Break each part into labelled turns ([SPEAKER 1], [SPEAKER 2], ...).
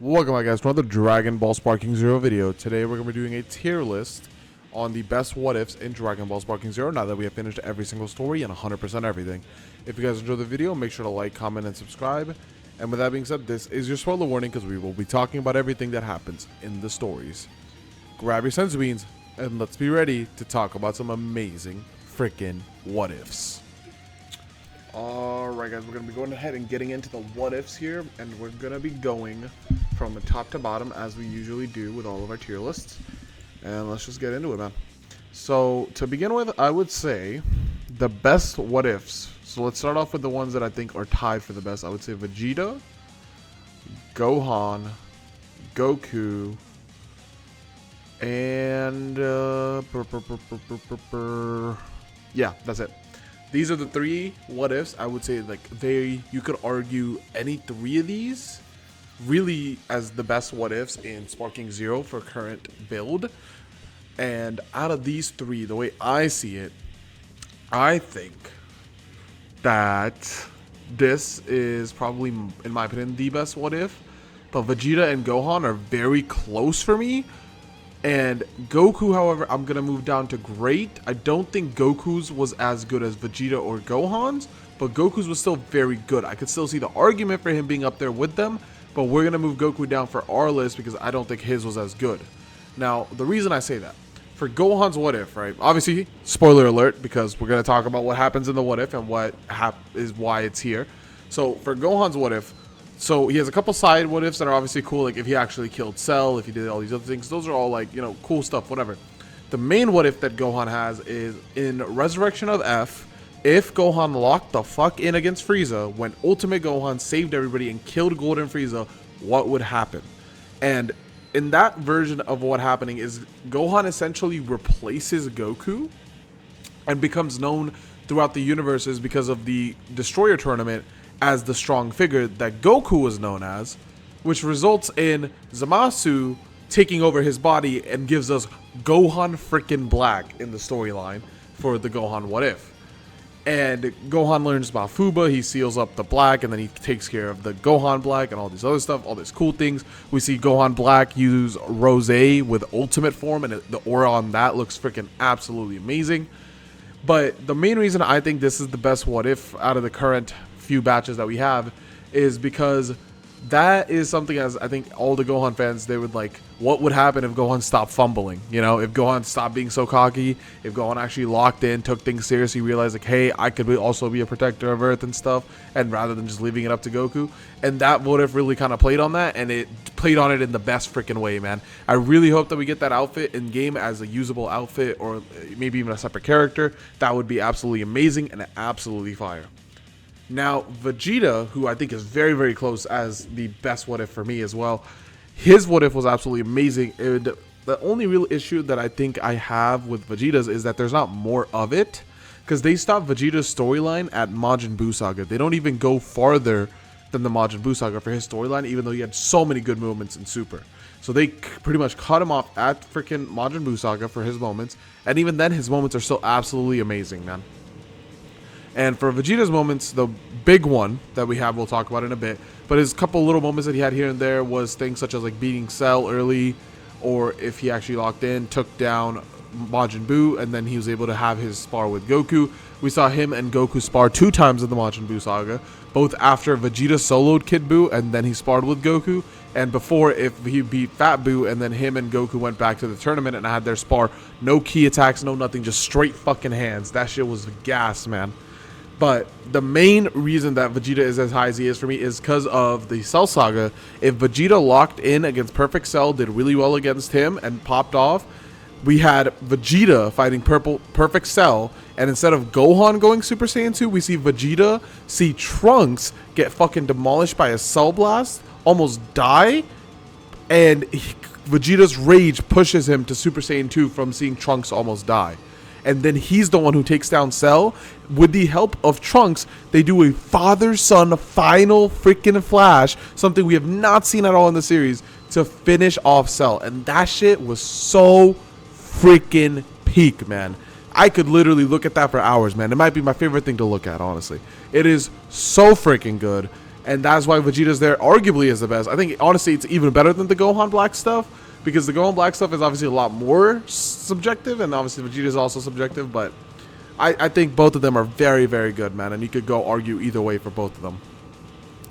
[SPEAKER 1] Welcome back, guys, to another Dragon Ball Sparking Zero video. Today we're going to be doing a tier list on the best what-ifs in Dragon Ball Sparking Zero now that we have finished every single story and 100% everything. If you guys enjoyed the video, make sure to like, comment, and subscribe. And with that being said, this is your spoiler warning because we will be talking about everything that happens in the stories. Grab your senzu beans and let's be ready to talk about some amazing freaking what-ifs. Alright guys, we're going to be going ahead and getting into the what-ifs here, and we're going to be going from the top to bottom as we usually do with all of our tier lists. And let's just get into it, man. So, to begin with, I would say the best what-ifs. So let's start off with the ones that I think are tied for the best. I would say Vegeta, Gohan, Goku, and yeah, that's it. These are the three what-ifs. I would say, like, you could argue any three of these really as the best what-ifs in Sparking Zero for current build. And out of these three, the way I see it, I think that this is probably, in my opinion, the best what-if. But Vegeta and Gohan are very close for me. And Goku, however, I'm going to move down to great. I don't think Goku's was as good as Vegeta or Gohan's, but Goku's was still very good. I could still see the argument for him being up there with them, but we're going to move Goku down for our list because I don't think his was as good. Now, the reason I say that, for Gohan's what if, right? Obviously, spoiler alert, because we're going to talk about what happens in the what if and what is why it's here. So, for Gohan's what if, so he has a couple side what ifs that are obviously cool, like if he actually killed Cell, if he did all these other things. Those are all, like, you know, cool stuff, whatever. The main what if that Gohan has is in Resurrection of F, if Gohan locked the fuck in against Frieza, when Ultimate Gohan saved everybody and killed Golden Frieza, what would happen? And in that version of what happening is Gohan essentially replaces Goku and becomes known throughout the universes because of the Destroyer tournament as the strong figure that Goku was known as, which results in Zamasu taking over his body and gives us Gohan freaking Black in the storyline for the Gohan What If. And Gohan learns about Fuba, he seals up the Black, and then he takes care of the Gohan Black and all this other stuff, all these cool things. We see Gohan Black use Rose with Ultimate form, and the aura on that looks freaking absolutely amazing. But the main reason I think this is the best what if out of the current few batches that we have is because that is something, as I think all the Gohan fans, they would like, what would happen if Gohan stopped fumbling? You know, if Gohan stopped being so cocky, if Gohan actually locked in, took things seriously, realized like, hey, I could also be a protector of Earth and stuff, and rather than just leaving it up to Goku. And that would have really kind of played on that, and it played on it in the best freaking way, man. I really hope that we get that outfit in game as a usable outfit, or maybe even a separate character. That would be absolutely amazing and absolutely fire. Now, Vegeta, who I think is very, very close as the best what-if for me as well, his what-if was absolutely amazing. And the only real issue that I think I have with Vegeta's is that there's not more of it, because they stopped Vegeta's storyline at Majin Buu Saga. They don't even go farther than the Majin Buu Saga for his storyline, even though he had so many good moments in Super. So they pretty much cut him off at freaking Majin Buu Saga for his moments, and even then, his moments are still absolutely amazing, man. And for Vegeta's moments, the big one that we have, we'll talk about in a bit, but his couple little moments that he had here and there was things such as like beating Cell early, or if he actually locked in, took down Majin Buu, and then he was able to have his spar with Goku. We saw him and Goku spar 2 times in the Majin Buu saga, both after Vegeta soloed Kid Buu and then he sparred with Goku, and before if he beat Fat Buu and then him and Goku went back to the tournament and had their spar. No key attacks, no nothing, just straight fucking hands. That shit was gas, man. But the main reason that Vegeta is as high as he is for me is because of the Cell Saga. If Vegeta locked in against Perfect Cell, did really well against him, and popped off, we had Vegeta fighting Perfect Cell, and instead of Gohan going Super Saiyan 2, we see Vegeta see Trunks get fucking demolished by a Cell Blast, almost die, and Vegeta's rage pushes him to Super Saiyan 2 from seeing Trunks almost die. And then he's the one who takes down Cell. With the help of Trunks, they do a father-son final freaking flash, something we have not seen at all in the series, to finish off Cell. And that shit was so freaking peak, man. I could literally look at that for hours, man. It might be my favorite thing to look at, honestly. It is so freaking good. And that's why Vegeta's there arguably is the best. I think, honestly, it's even better than the Gohan Black stuff, because the Gohan Black stuff is obviously a lot more subjective, and obviously Vegeta is also subjective, but I think both of them are very, very good, man, and you could go argue either way for both of them.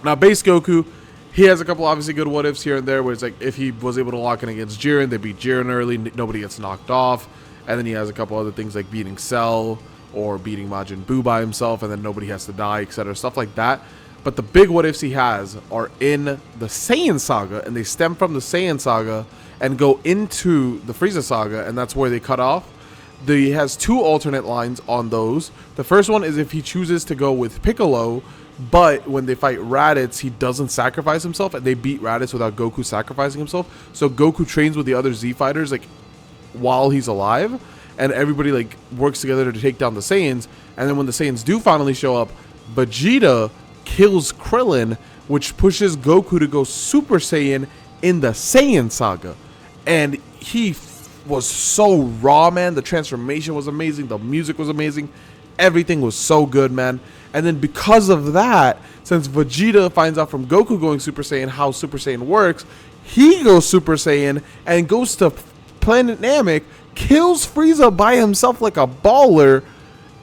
[SPEAKER 1] Now, base Goku, he has a couple obviously good what-ifs here and there, where it's like, if he was able to lock in against Jiren, they beat Jiren early, nobody gets knocked off, and then he has a couple other things like beating Cell, or beating Majin Buu by himself, and then nobody has to die, etc., stuff like that. But the big what-ifs he has are in the Saiyan Saga, and they stem from the Saiyan Saga and go into the Frieza Saga, and that's where they cut off. He has 2 alternate lines on those. The first one is if he chooses to go with Piccolo, but when they fight Raditz, he doesn't sacrifice himself, and they beat Raditz without Goku sacrificing himself. So Goku trains with the other Z fighters like while he's alive, and everybody like works together to take down the Saiyans. And then when the Saiyans do finally show up, Vegeta kills Krillin, which pushes Goku to go Super Saiyan in the Saiyan Saga. And he was so raw, man. The transformation was amazing. The music was amazing. Everything was so good, man. And then because of that, since Vegeta finds out from Goku going Super Saiyan how Super Saiyan works, he goes Super Saiyan and goes to Planet Namek, kills Frieza by himself like a baller,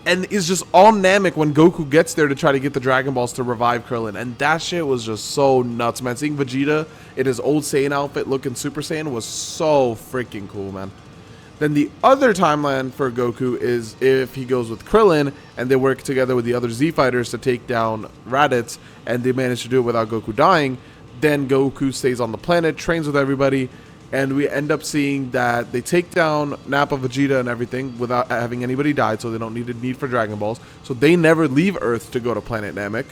[SPEAKER 1] and is just on Namek when Goku gets there to try to get the Dragon Balls to revive Krillin. And that shit was just so nuts, man. Seeing Vegeta in his old Saiyan outfit looking Super Saiyan was so freaking cool, man. Then the other timeline for Goku is if he goes with Krillin and they work together with the other Z fighters to take down Raditz, and they manage to do it without Goku dying. Then Goku stays on the planet, trains with everybody, and we end up seeing that they take down Nappa, Vegeta, and everything without having anybody die, so they don't need for Dragon Balls. So they never leave Earth to go to Planet Namek.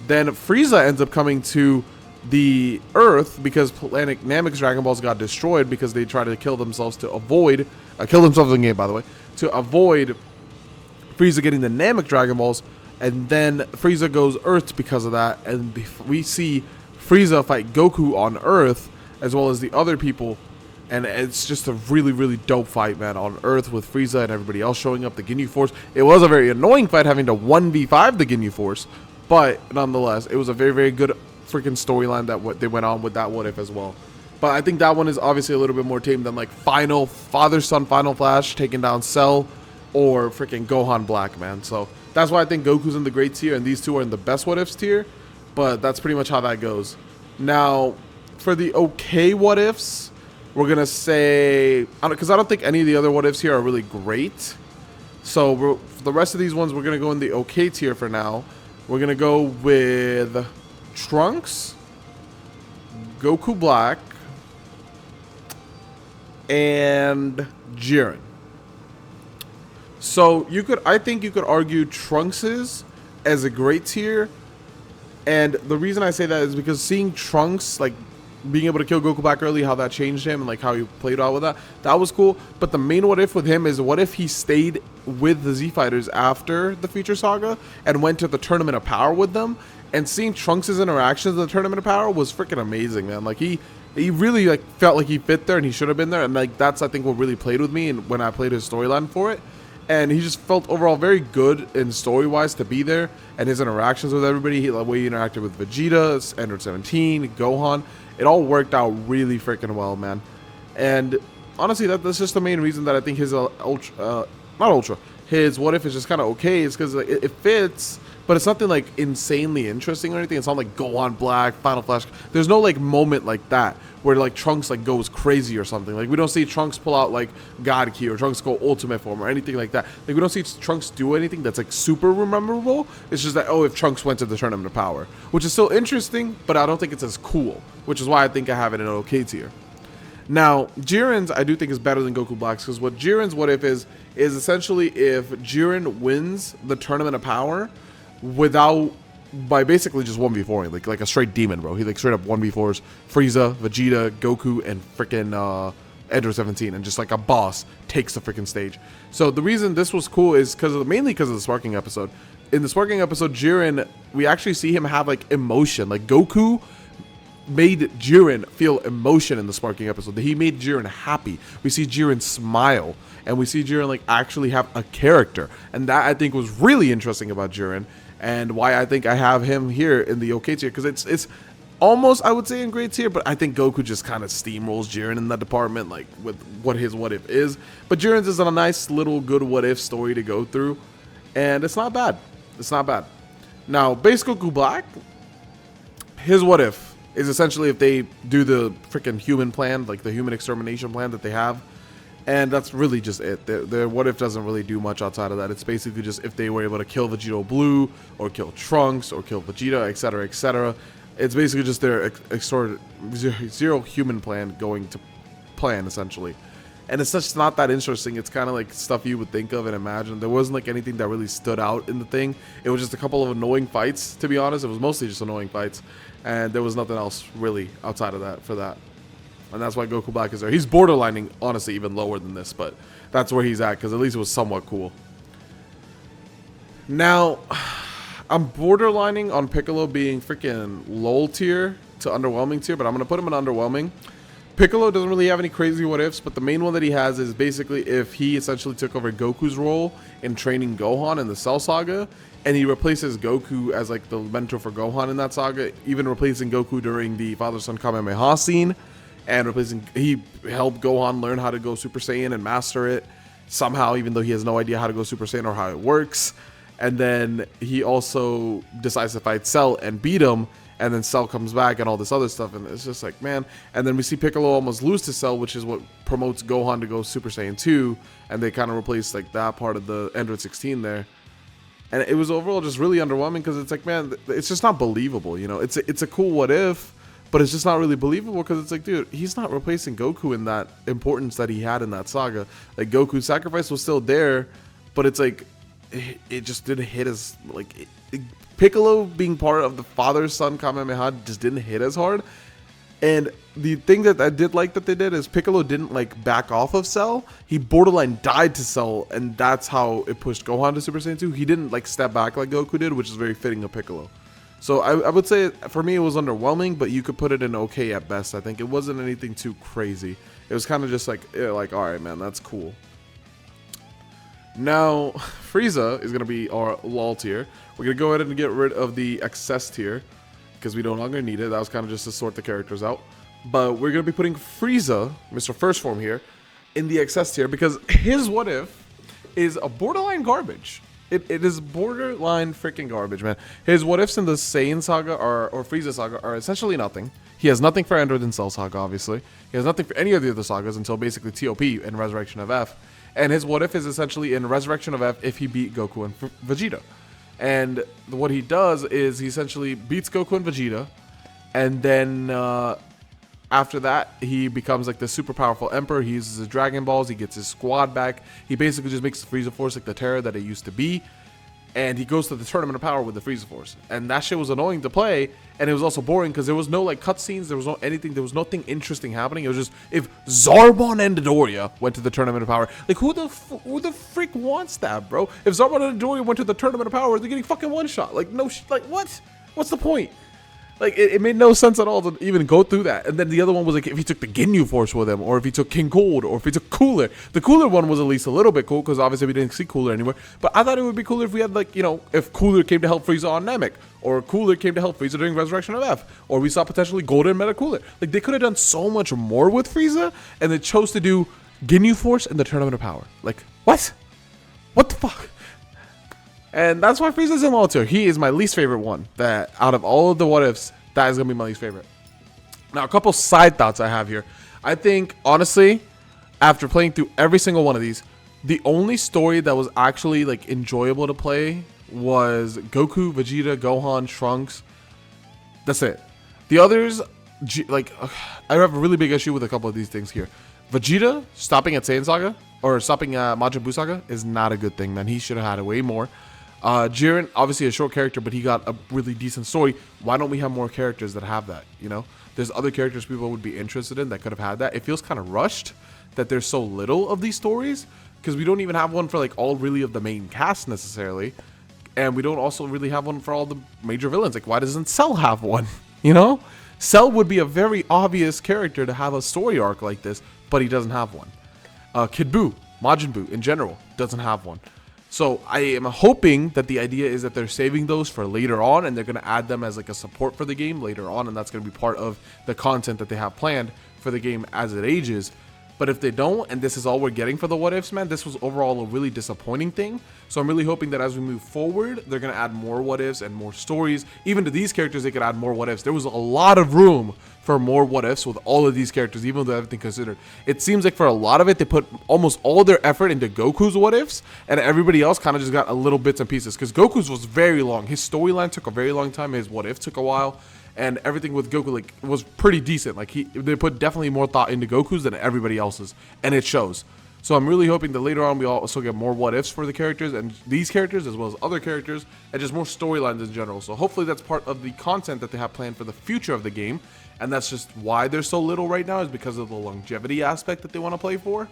[SPEAKER 1] Then Frieza ends up coming to the Earth because Planet Namek's Dragon Balls got destroyed because they tried to kill themselves to avoid, kill themselves in the game, by the way, to avoid Frieza getting the Namek Dragon Balls. And then Frieza goes Earth because of that, and we see Frieza fight Goku on Earth as well as the other people. And it's just a really, really dope fight, man, on Earth with Frieza and everybody else showing up, the Ginyu Force. It was a very annoying fight having to 1v5 the Ginyu Force, but nonetheless, it was a very, very good freaking storyline that what they went on with that what if as well. But I think that one is obviously a little bit more tame than like final father-son Final Flash taking down Cell or freaking Gohan Black, man. So that's why I think Goku's in the great tier and these two are in the best what ifs tier. But that's pretty much how that goes. Now, for the okay what ifs, we're gonna say, because I don't think any of the other what ifs here are really great. So for the rest of these ones, we're gonna go in the okay tier for now. We're gonna go with Trunks, Goku Black, and Jiren. So I think you could argue Trunks's as a great tier, and the reason I say that is because seeing Trunks like being able to kill Goku Black early, how that changed him and like how he played out with that was cool. But the main what if with him is what if he stayed with the Z Fighters after the Future Saga and went to the Tournament of Power with them, and seeing Trunks' interactions in the Tournament of Power was freaking amazing, man. Like he really like felt like he fit there and he should have been there, and like that's I think what really played with me and when I played his storyline for it. And he just felt overall very good in story-wise to be there, and his interactions with everybody, the way he interacted with Vegeta, Android 17, Gohan, it all worked out really freaking well, man. And honestly, that's just the main reason that I think his his what if is just kind of okay, is because like, it fits, but it's nothing like insanely interesting or anything. It's not like Gohan Black, Final Flash. There's no like moment like that where like Trunks like goes crazy or something. Like we don't see Trunks pull out like God Key or Trunks go Ultimate Form or anything like that. Like we don't see Trunks do anything that's like super memorable. It's just that, oh, if Trunks went to the Tournament of Power, which is still interesting, but I don't think it's as cool, which is why I think I have it in an okay tier. Now, Jiren's I do think is better than Goku Black's, because what Jiren's what if is essentially if Jiren wins the Tournament of Power by basically just 1v4ing, like a straight demon, bro. He like straight up 1v4s Frieza, Vegeta, Goku, and freaking Android 17, and just like a boss takes the freaking stage. So the reason this was cool is mainly because of the Sparking episode. In the Sparking episode, Jiren, we actually see him have like emotion. Like Goku made Jiren feel emotion in the Sparking episode. He made Jiren happy. We see Jiren smile, and we see Jiren like actually have a character, and that I think was really interesting about Jiren. and why I think I have him here in the okay tier, because it's almost, I would say, in great tier, but I think Goku just kind of steamrolls Jiren in that department, like with what his what if is. But Jiren's is a nice little good what if story to go through, and it's not bad. It's not bad. Now, Base Goku Black, his what if is essentially if they do the freaking human plan, like the human extermination plan that they have, and that's really just it. Their what if doesn't really do much outside of that. It's basically just if they were able to kill Vegito Blue, or kill Trunks, or kill Vegeta, etc., etc. It's basically just their zero human plan going to plan, essentially. And it's just not that interesting. It's kind of like stuff you would think of and imagine. There wasn't like anything that really stood out in the thing. It was just a couple of annoying fights, to be honest. It was mostly just annoying fights. And there was nothing else really outside of that for that. And that's why Goku Black is there. He's borderlining, honestly, even lower than this. But that's where he's at, because at least it was somewhat cool. Now, I'm borderlining on Piccolo being freaking lull tier to underwhelming tier, but I'm going to put him in underwhelming. Piccolo doesn't really have any crazy what ifs, but the main one that he has is basically if he essentially took over Goku's role in training Gohan in the Cell Saga, and he replaces Goku as like the mentor for Gohan in that saga, even replacing Goku during the Father-Son Kamehameha scene, and he helped Gohan learn how to go Super Saiyan and master it somehow, even though he has no idea how to go Super Saiyan or how it works. And then he also decides to fight Cell and beat him, and then Cell comes back and all this other stuff, and it's just like, man. And then we see Piccolo almost lose to Cell, which is what promotes Gohan to go Super Saiyan 2, and they kind of replace like that part of the Android 16 there. And it was overall just really underwhelming, because it's like, man, it's just not believable, you know. It's a cool what if, but it's just not really believable, because it's like, dude, he's not replacing Goku in that importance that he had in that saga. Like, Goku's sacrifice was still there, but it's like, it just didn't hit as, like, Piccolo being part of the Father-Son Kamehameha just didn't hit as hard. And the thing that I did like that they did is Piccolo didn't like back off of Cell. He borderline died to Cell, and that's how it pushed Gohan to Super Saiyan 2. He didn't like step back like Goku did, which is very fitting of Piccolo. So I would say for me it was underwhelming, but you could put it in okay at best. I think it wasn't anything too crazy. It was kind of just like all right, man, that's cool. Now, Frieza is going to be our lull tier. We're going to go ahead and get rid of the excess tier, because we no longer need it. That was kind of just to sort the characters out. But we're going to be putting Frieza, Mr. First Form here, in the excess tier, because his what if is a borderline garbage. It is borderline freaking garbage, man. His what ifs in the Saiyan Saga or Frieza Saga are essentially nothing. He has nothing for Android and Cell Saga, obviously. He has nothing for any of the other sagas until basically TOP and Resurrection of F. And his what if is essentially in Resurrection of F if he beat Goku and Vegeta. And what he does is he essentially beats Goku and Vegeta, and then after that he becomes like the super powerful emperor. He uses his Dragon Balls, he gets his squad back, he basically just makes the Frieza Force like the terror that it used to be, and he goes to the Tournament of Power with the Frieza Force. And that shit was annoying to play, and it was also boring because there was no like cutscenes, there was no anything, there was nothing interesting happening. It was just if Zarbon and Dodoria went to the Tournament of Power, like who the freak wants that, bro? If Zarbon and Dodoria went to the Tournament of Power, they're getting fucking one shot. Like no, like what? What's the point? Like, it made no sense at all to even go through that. And then the other one was like if he took the Ginyu Force with him, or if he took King Cold, or if he took Cooler. The Cooler one was at least a little bit cool, because obviously we didn't see Cooler anywhere. But I thought it would be cooler if we had, like, you know, if Cooler came to help Frieza on Namek, or Cooler came to help Frieza during Resurrection of F, or we saw potentially Golden Meta Cooler. Like, they could have done so much more with Frieza, and they chose to do Ginyu Force and the Tournament of Power. Like, what? What the fuck? And that's why Frieza's in low tier. He is my least favorite one. That out of all of the what ifs, that is going to be my least favorite. Now, a couple side thoughts I have here. I think, honestly, after playing through every single one of these, the only story that was actually like enjoyable to play was Goku, Vegeta, Gohan, Trunks. That's it. The others, like, I have a really big issue with a couple of these things here. Vegeta stopping at Saiyan Saga, or stopping at Majin Buu Saga, is not a good thing, man. He should have had it way more. Jiren, obviously a short character, but he got a really decent story. Why don't we have more characters that have that, you know? There's other characters people would be interested in that could have had that. It feels kind of rushed that there's so little of these stories, because we don't even have one for like all really of the main cast necessarily. And we don't also really have one for all the major villains. Like, why doesn't Cell have one, you know? Cell would be a very obvious character to have a story arc like this, but he doesn't have one. Kid Buu, Majin Buu in general, doesn't have one. So I am hoping that the idea is that they're saving those for later on, and they're going to add them as like a support for the game later on, and that's going to be part of the content that they have planned for the game as it ages. But if they don't, and this is all we're getting for the what ifs, man, this was overall a really disappointing thing. So I'm really hoping that as we move forward, they're going to add more what ifs and more stories. Even to these characters, they could add more what ifs. There was a lot of room for more what ifs with all of these characters, even with everything considered. It seems like for a lot of it, they put almost all their effort into Goku's what ifs, and everybody else kind of just got a little bits and pieces. Because Goku's was very long. His storyline took a very long time. His what if took a while. And everything with Goku like was pretty decent. Like they put definitely more thought into Goku's than everybody else's, and it shows. So I'm really hoping that later on we also get more what ifs for the characters and these characters as well as other characters, and just more storylines in general. So hopefully that's part of the content that they have planned for the future of the game, and that's just why there's so little right now, is because of the longevity aspect that they want to play for.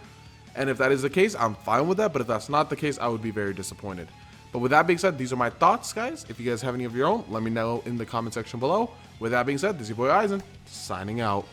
[SPEAKER 1] And if that is the case, I'm fine with that. But if that's not the case, I would be very disappointed. But with that being said, these are my thoughts, guys. If you guys have any of your own, let me know in the comment section below. With that being said, this is your boy Aizen, signing out.